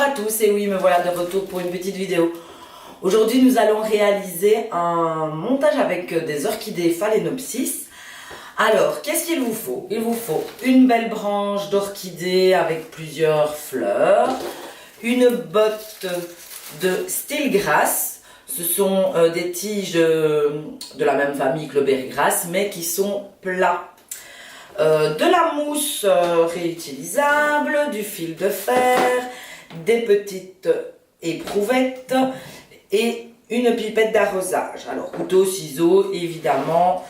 Bonjour à tous, et oui, me voilà de retour pour une petite vidéo. Aujourd'hui, nous allons réaliser un montage avec des orchidées phalaenopsis. Alors, qu'est-ce qu'il vous faut? Il vous faut une belle branche d'orchidée avec plusieurs fleurs, une botte de stilgrass. Ce sont des tiges de la même famille que le berrygrass, mais qui sont plats. De la mousse réutilisable, du fil de fer, des petites éprouvettes et une pipette d'arrosage. Alors couteau, ciseaux, évidemment,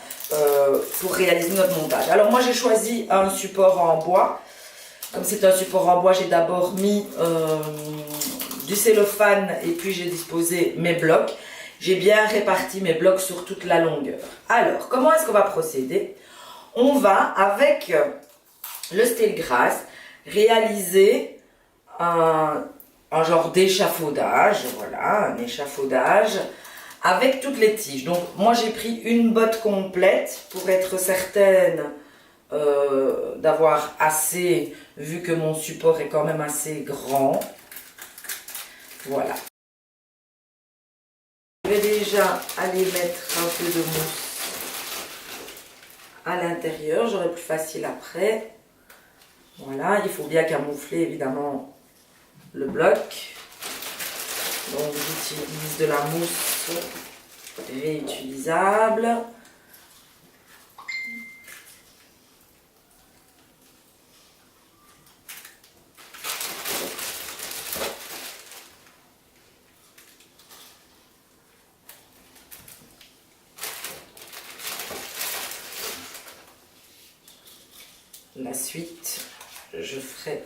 pour réaliser notre montage. Alors moi j'ai choisi un support en bois. Comme c'est un support en bois, j'ai d'abord mis du cellophane et puis j'ai disposé mes blocs. J'ai bien réparti mes blocs sur toute la longueur. Alors, comment est-ce qu'on va procéder? On va, avec le stilgrass, réaliser un genre d'échafaudage, voilà, un échafaudage avec toutes les tiges. Donc moi j'ai pris une botte complète pour être certaine d'avoir assez, vu que mon support est quand même assez grand. Voilà. Je vais déjà aller mettre un peu de mousse à l'intérieur, j'aurai plus facile après. Voilà, il faut bien camoufler évidemment le bloc. Donc j'utilise de la mousse réutilisable. La suite, je ferai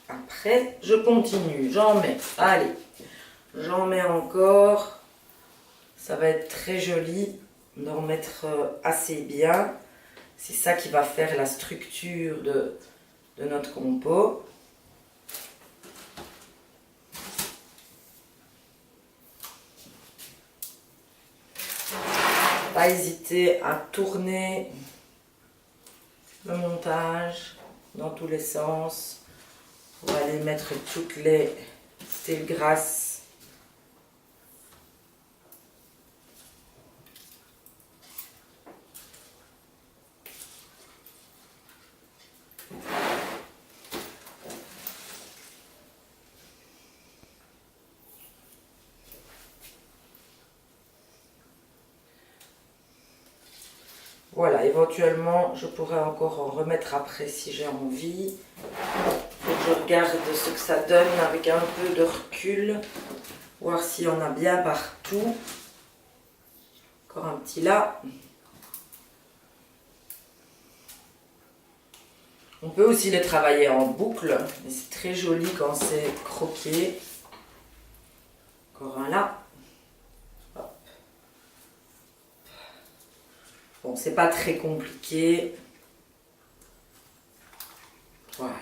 après. Je continue, j'en mets, allez, j'en mets encore. Ça va être très joli d'en mettre assez bien. C'est ça qui va faire la structure de notre compo. Pas hésiter à tourner le montage dans tous les sens. On va aller mettre toutes les stilgrass. Voilà, éventuellement, je pourrais encore en remettre après si j'ai envie. Faut que je regarde ce que ça donne avec un peu de recul. Voir s'il y en a bien partout. Encore un petit là. On peut aussi les travailler en boucle, mais c'est très joli quand c'est croqué. Encore un là. Hop. Bon, c'est pas très compliqué. Voilà.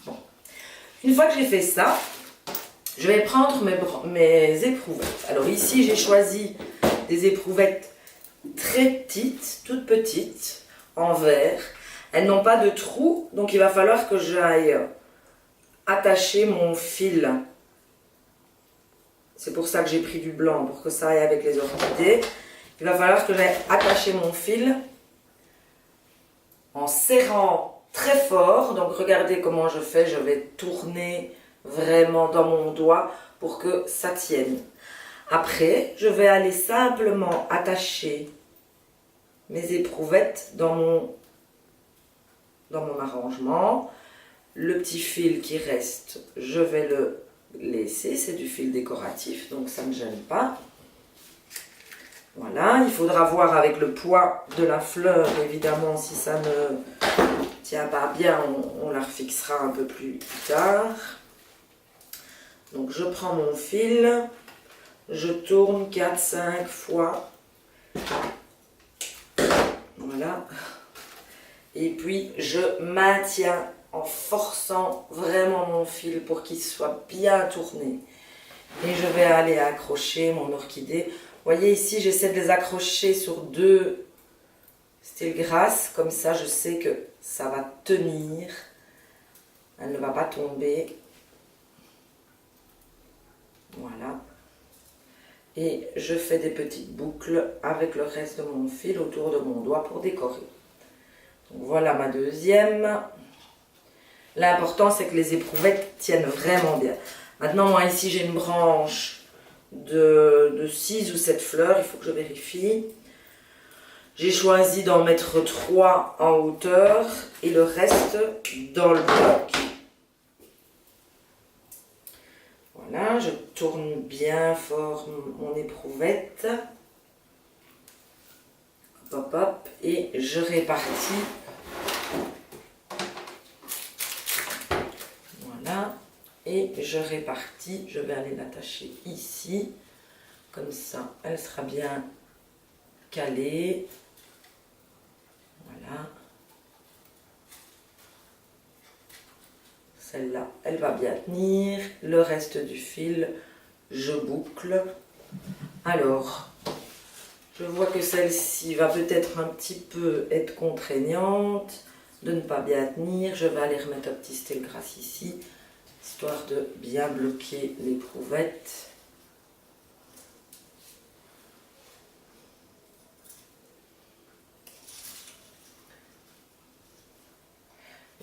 Bon. Une fois que j'ai fait ça, je vais prendre mes éprouvettes. Alors ici, j'ai choisi des éprouvettes très petites, toutes petites, en verre. Elles n'ont pas de trou, donc il va falloir que j'aille attacher mon fil. C'est pour ça que j'ai pris du blanc, pour que ça aille avec les orchidées. Il va falloir que j'aille attacher mon fil en serrant très fort. Donc regardez comment je fais, je vais tourner vraiment dans mon doigt pour que ça tienne. Après, je vais aller simplement attacher mes éprouvettes dans mon arrangement. Le petit fil qui reste, je vais le laisser. C'est du fil décoratif, donc ça ne gêne pas. Voilà, il faudra voir avec le poids de la fleur, évidemment, si ça ne tient pas bien, on la refixera un peu plus tard. Donc je prends mon fil, je tourne 4-5 fois. Voilà. Et puis je maintiens en forçant vraiment mon fil pour qu'il soit bien tourné. Et je vais aller accrocher mon orchidée. Vous voyez ici, j'essaie de les accrocher sur 2 stilgrass. Comme ça, je sais que ça va tenir. Elle ne va pas tomber. Voilà. Et je fais des petites boucles avec le reste de mon fil autour de mon doigt pour décorer. Donc voilà ma deuxième. L'important c'est que les éprouvettes tiennent vraiment bien. Maintenant moi ici j'ai une branche de 6 ou 7 fleurs, il faut que je vérifie. J'ai choisi d'en mettre 3 en hauteur et le reste dans le bloc. Voilà, je tourne bien fort mon éprouvette. Hop, hop, hop, et je répartis. Voilà, et je répartis. Je vais aller l'attacher ici. Comme ça, elle sera bien calée. Voilà. Celle-là, elle va bien tenir. Le reste du fil, je boucle. Alors, je vois que celle-ci va peut-être un petit peu être contraignante, de ne pas bien tenir. Je vais aller remettre un petit style grasse ici, histoire de bien bloquer l'éprouvette.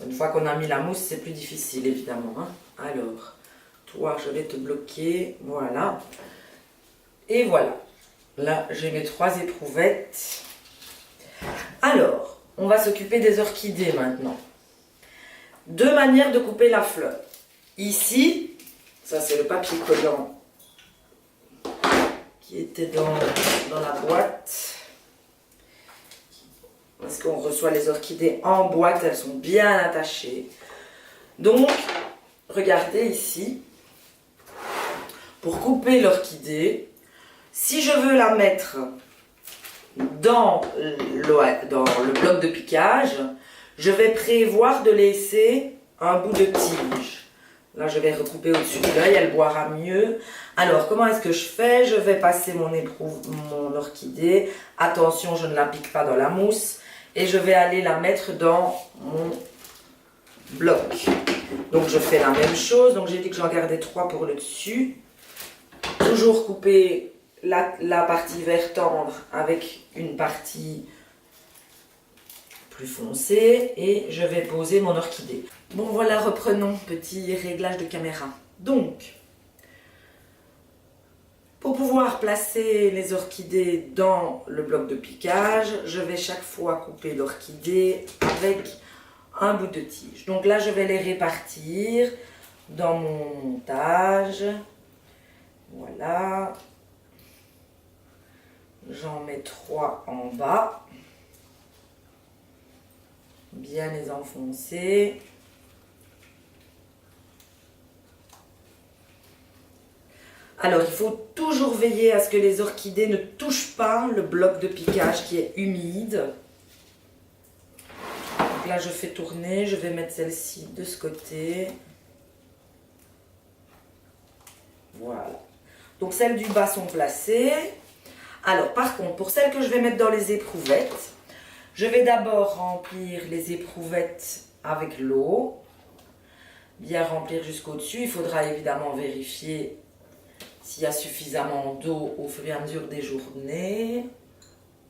Une fois qu'on a mis la mousse, c'est plus difficile, évidemment. Hein. Alors, toi, je vais te bloquer. Voilà. Et voilà. Là, j'ai mes 3 éprouvettes. Alors, on va s'occuper des orchidées maintenant. 2 manières de couper la fleur. Ici, ça c'est le papier collant qui était dans la boîte. Parce qu'on reçoit les orchidées en boîte, elles sont bien attachées. Donc, regardez ici, pour couper l'orchidée, si je veux la mettre dans le bloc de piquage, je vais prévoir de laisser un bout de tige. Là, je vais recouper au-dessus de l'œil, elle boira mieux. Alors, comment est-ce que je fais? Je vais passer mon orchidée. Attention, je ne la pique pas dans la mousse. Et je vais aller la mettre dans mon bloc. Donc je fais la même chose. Donc j'ai dit que j'en gardais 3 pour le dessus. Toujours couper la partie vert tendre avec une partie plus foncée. Et je vais poser mon orchidée. Bon voilà, reprenons. Petit réglage de caméra. Donc, pour pouvoir placer les orchidées dans le bloc de piquage, je vais chaque fois couper l'orchidée avec un bout de tige. Donc là, je vais les répartir dans mon montage. Voilà. J'en mets 3 en bas. Bien les enfoncer. Alors, il faut toujours veiller à ce que les orchidées ne touchent pas le bloc de piquage qui est humide. Donc là, je fais tourner. Je vais mettre celle-ci de ce côté. Voilà. Donc, celles du bas sont placées. Alors, par contre, pour celles que je vais mettre dans les éprouvettes, je vais d'abord remplir les éprouvettes avec l'eau. Bien remplir jusqu'au-dessus. Il faudra évidemment vérifier s'il y a suffisamment d'eau au fur et à mesure des journées.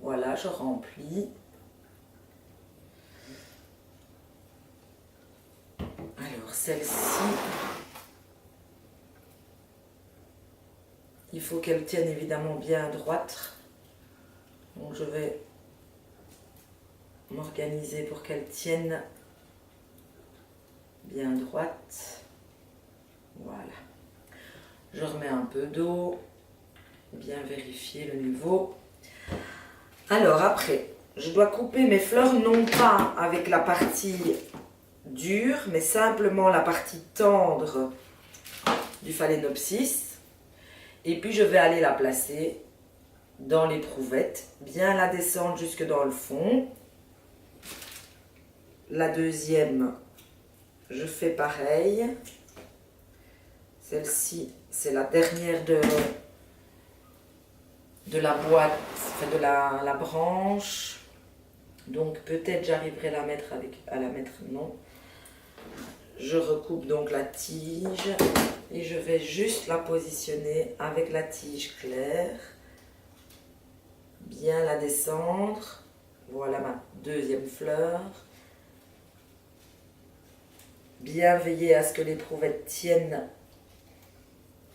Voilà, je remplis. Alors, celle-ci, il faut qu'elle tienne évidemment bien droite. Donc, je vais m'organiser pour qu'elle tienne bien droite. Voilà. Je remets un peu d'eau, bien vérifier le niveau. Alors après, je dois couper mes fleurs non pas avec la partie dure, mais simplement la partie tendre du phalaenopsis. Et puis je vais aller la placer dans l'éprouvette, bien la descendre jusque dans le fond. La deuxième, je fais pareil. Celle-ci, c'est la dernière de la boîte, enfin de la branche. Donc peut-être j'arriverai à la mettre, non. Je recoupe donc la tige et je vais juste la positionner avec la tige claire. Bien la descendre. Voilà ma deuxième fleur. Bien veiller à ce que l'éprouvette tienne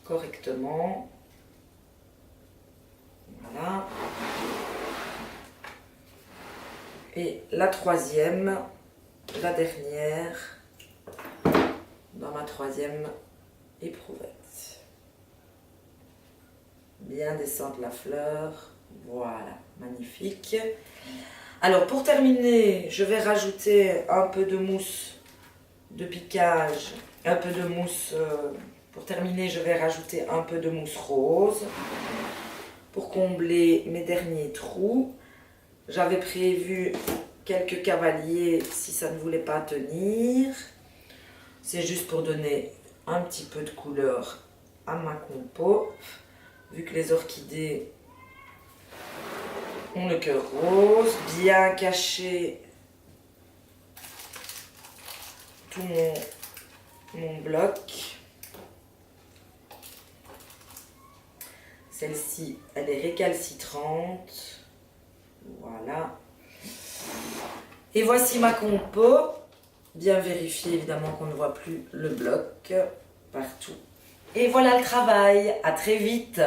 correctement. Voilà. Et la troisième, la dernière, dans ma troisième éprouvette. Bien descendre la fleur. Voilà, magnifique. Alors pour terminer, je vais rajouter un peu de mousse de piquage, un peu de mousse, pour terminer je vais rajouter un peu de mousse rose pour combler mes derniers trous. J'avais prévu quelques cavaliers si ça ne voulait pas tenir. C'est juste pour donner un petit peu de couleur à ma compo, vu que les orchidées ont le cœur rose, bien caché tout mon bloc. Celle-ci, elle est récalcitrante. Voilà. Et voici ma compo. Bien vérifier évidemment qu'on ne voit plus le bloc partout. Et voilà le travail. À très vite.